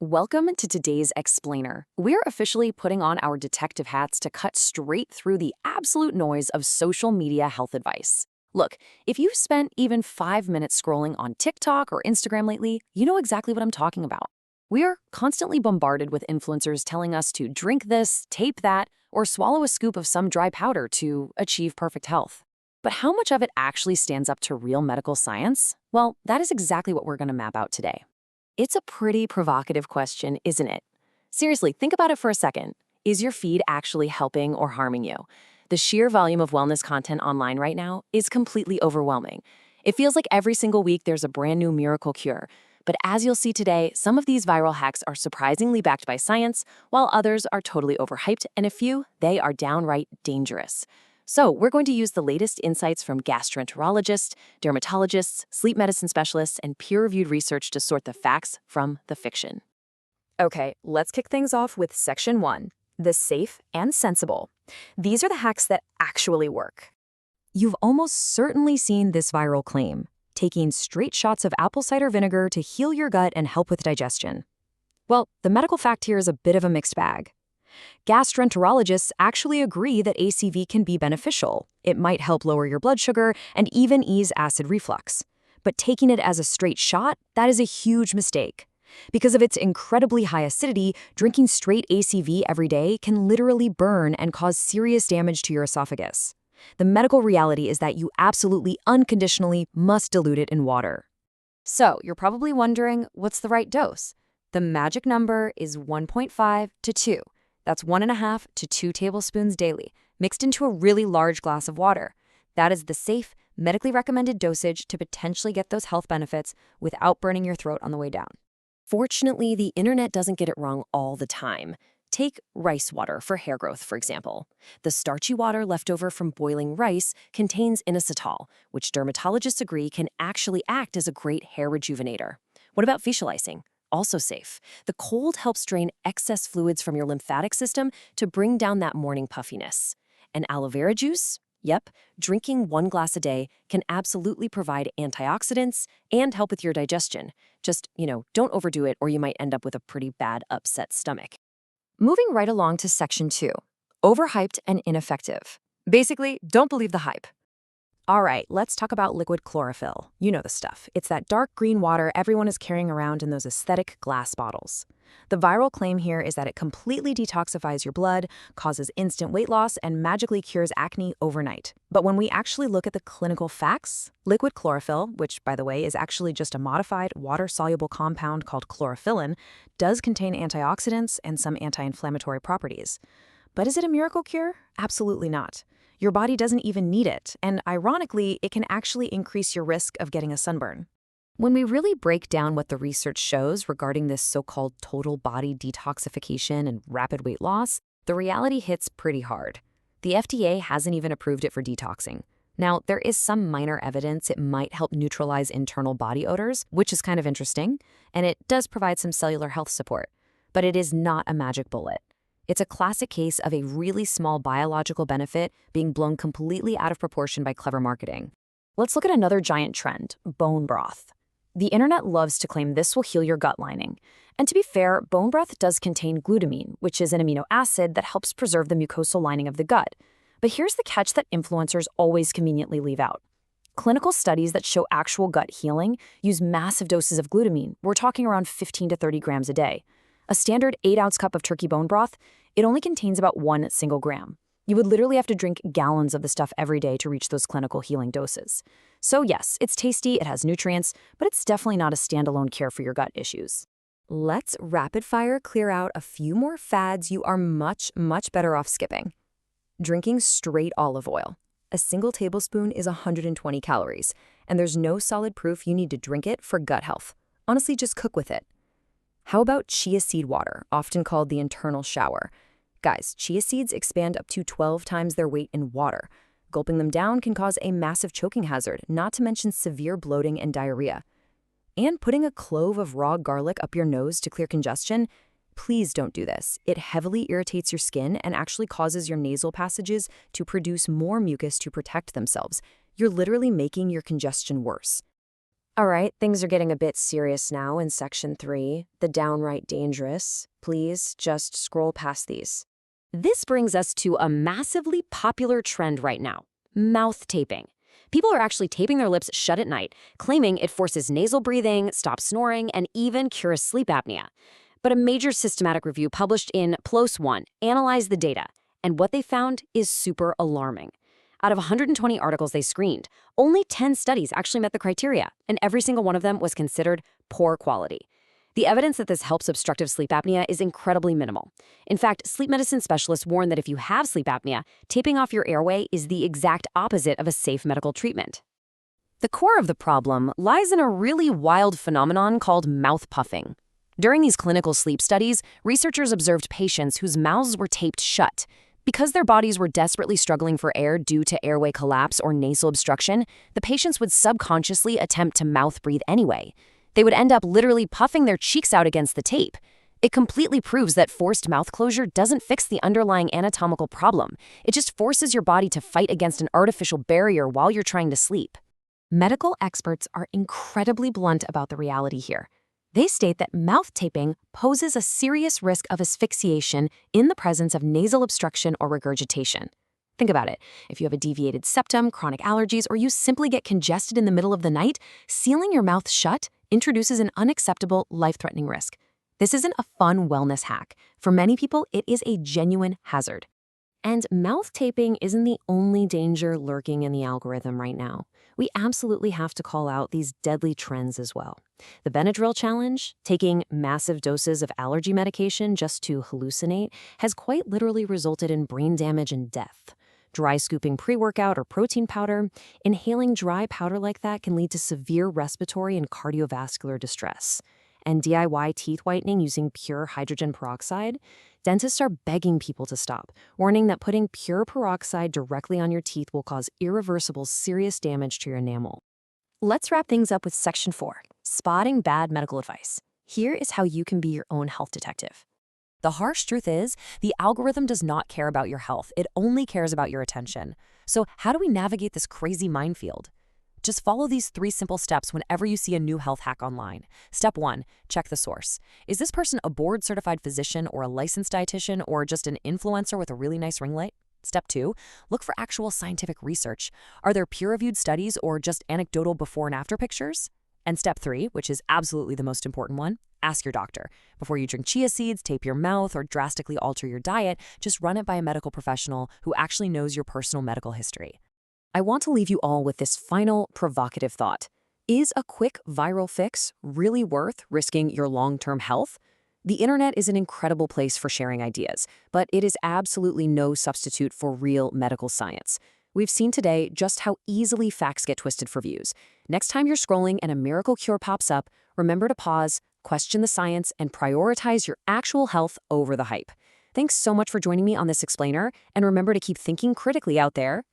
Welcome to today's Explainer. We're officially putting on our detective hats to cut straight through the absolute noise of social media health advice. Look, if you've spent even 5 minutes scrolling on TikTok or Instagram lately, you know exactly what I'm talking about. We are constantly bombarded with influencers telling us to drink this, tape that, or swallow a scoop of some dry powder to achieve perfect health. But how much of it actually stands up to real medical science? Well, that is exactly what we're going to map out today. It's a pretty provocative question, isn't it? Seriously, think about it for a second. Is your feed actually helping or harming you? The sheer volume of wellness content online right now is completely overwhelming. It feels like every single week there's a brand new miracle cure. But as you'll see today, some of these viral hacks are surprisingly backed by science, while others are totally overhyped, and a few, they are downright dangerous. So we're going to use the latest insights from gastroenterologists, dermatologists, sleep medicine specialists, and peer-reviewed research to sort the facts from the fiction. Okay, let's kick things off with Section 1, the safe and sensible. These are the hacks that actually work. You've almost certainly seen this viral claim, taking straight shots of apple cider vinegar to heal your gut and help with digestion. Well, the medical fact here is a bit of a mixed bag. Gastroenterologists actually agree that ACV can be beneficial. It might help lower your blood sugar and even ease acid reflux. But taking it as a straight shot, that is a huge mistake. Because of its incredibly high acidity, drinking straight ACV every day can literally burn and cause serious damage to your esophagus. The medical reality is that you absolutely unconditionally must dilute it in water. So, you're probably wondering, what's the right dose? The magic number is 1.5 to 2. That's 1.5 to 2 tablespoons daily, mixed into a really large glass of water. That is the safe, medically recommended dosage to potentially get those health benefits without burning your throat on the way down. Fortunately, the internet doesn't get it wrong all the time. Take rice water for hair growth, for example. The starchy water left over from boiling rice contains inositol, which dermatologists agree can actually act as a great hair rejuvenator. What about facial icing? Also safe. The cold helps drain excess fluids from your lymphatic system to bring down that morning puffiness. And aloe vera juice? Yep, drinking 1 glass a day can absolutely provide antioxidants and help with your digestion. Just, don't overdo it or you might end up with a pretty bad upset stomach. Moving right along to Section 2, overhyped and ineffective. Basically, don't believe the hype. All right, let's talk about liquid chlorophyll. You know the stuff. It's that dark green water everyone is carrying around in those aesthetic glass bottles. The viral claim here is that it completely detoxifies your blood, causes instant weight loss, and magically cures acne overnight. But when we actually look at the clinical facts, liquid chlorophyll, which, by the way, is actually just a modified water-soluble compound called chlorophyllin, does contain antioxidants and some anti-inflammatory properties. But is it a miracle cure? Absolutely not. Your body doesn't even need it, and ironically, it can actually increase your risk of getting a sunburn. When we really break down what the research shows regarding this so-called total body detoxification and rapid weight loss, the reality hits pretty hard. The FDA hasn't even approved it for detoxing. Now, there is some minor evidence it might help neutralize internal body odors, which is kind of interesting, and it does provide some cellular health support. But it is not a magic bullet. It's a classic case of a really small biological benefit being blown completely out of proportion by clever marketing. Let's look at another giant trend, bone broth. The internet loves to claim this will heal your gut lining. And to be fair, bone broth does contain glutamine, which is an amino acid that helps preserve the mucosal lining of the gut. But here's the catch that influencers always conveniently leave out. Clinical studies that show actual gut healing use massive doses of glutamine. We're talking around 15 to 30 grams a day. A standard 8-ounce cup of turkey bone broth, it only contains about 1 single gram. You would literally have to drink gallons of the stuff every day to reach those clinical healing doses. So yes, it's tasty, it has nutrients, but it's definitely not a standalone cure for your gut issues. Let's rapid fire clear out a few more fads you are much better off skipping. Drinking straight olive oil. A single tablespoon is 120 calories, and there's no solid proof you need to drink it for gut health. Honestly, just cook with it. How about chia seed water, often called the internal shower? Guys, chia seeds expand up to 12 times their weight in water. Gulping them down can cause a massive choking hazard, not to mention severe bloating and diarrhea. And putting a clove of raw garlic up your nose to clear congestion? Please don't do this. It heavily irritates your skin and actually causes your nasal passages to produce more mucus to protect themselves. You're literally making your congestion worse. All right, things are getting a bit serious now in Section 3, the downright dangerous. Please just scroll past these. This brings us to a massively popular trend right now, mouth taping. People are actually taping their lips shut at night, claiming it forces nasal breathing, stops snoring, and even cures sleep apnea. But a major systematic review published in PLOS One analyzed the data, and what they found is super alarming. Out of 120 articles they screened, only 10 studies actually met the criteria, and every single one of them was considered poor quality. The evidence that this helps obstructive sleep apnea is incredibly minimal. In fact, sleep medicine specialists warn that if you have sleep apnea, taping off your airway is the exact opposite of a safe medical treatment. The core of the problem lies in a really wild phenomenon called mouth puffing. During these clinical sleep studies, researchers observed patients whose mouths were taped shut. Because their bodies were desperately struggling for air due to airway collapse or nasal obstruction, the patients would subconsciously attempt to mouth breathe anyway. They would end up literally puffing their cheeks out against the tape. It completely proves that forced mouth closure doesn't fix the underlying anatomical problem. It just forces your body to fight against an artificial barrier while you're trying to sleep. Medical experts are incredibly blunt about the reality here. They state that mouth taping poses a serious risk of asphyxiation in the presence of nasal obstruction or regurgitation. Think about it. If you have a deviated septum, chronic allergies, or you simply get congested in the middle of the night, sealing your mouth shut introduces an unacceptable, life-threatening risk. This isn't a fun wellness hack. For many people, it is a genuine hazard. And mouth taping isn't the only danger lurking in the algorithm right now. We absolutely have to call out these deadly trends as well. The Benadryl challenge, taking massive doses of allergy medication just to hallucinate, has quite literally resulted in brain damage and death. Dry scooping pre-workout or protein powder, inhaling dry powder like that can lead to severe respiratory and cardiovascular distress. And DIY teeth whitening using pure hydrogen peroxide, dentists are begging people to stop, warning that putting pure peroxide directly on your teeth will cause irreversible serious damage to your enamel. Let's wrap things up with Section 4, spotting bad medical advice. Here is how you can be your own health detective. The harsh truth is, the algorithm does not care about your health. It only cares about your attention. So how do we navigate this crazy minefield? Just follow these 3 simple steps whenever you see a new health hack online. Step 1, check the source. Is this person a board-certified physician or a licensed dietitian or just an influencer with a really nice ring light? Step 2, look for actual scientific research. Are there peer-reviewed studies or just anecdotal before and after pictures? And step 3, which is absolutely the most important one, ask your doctor. Before you drink chia seeds, tape your mouth, or drastically alter your diet, just run it by a medical professional who actually knows your personal medical history. I want to leave you all with this final provocative thought. Is a quick viral fix really worth risking your long-term health? The internet is an incredible place for sharing ideas, but it is absolutely no substitute for real medical science. We've seen today just how easily facts get twisted for views. Next time you're scrolling and a miracle cure pops up, remember to pause, question the science, and prioritize your actual health over the hype. Thanks so much for joining me on this explainer, and remember to keep thinking critically out there.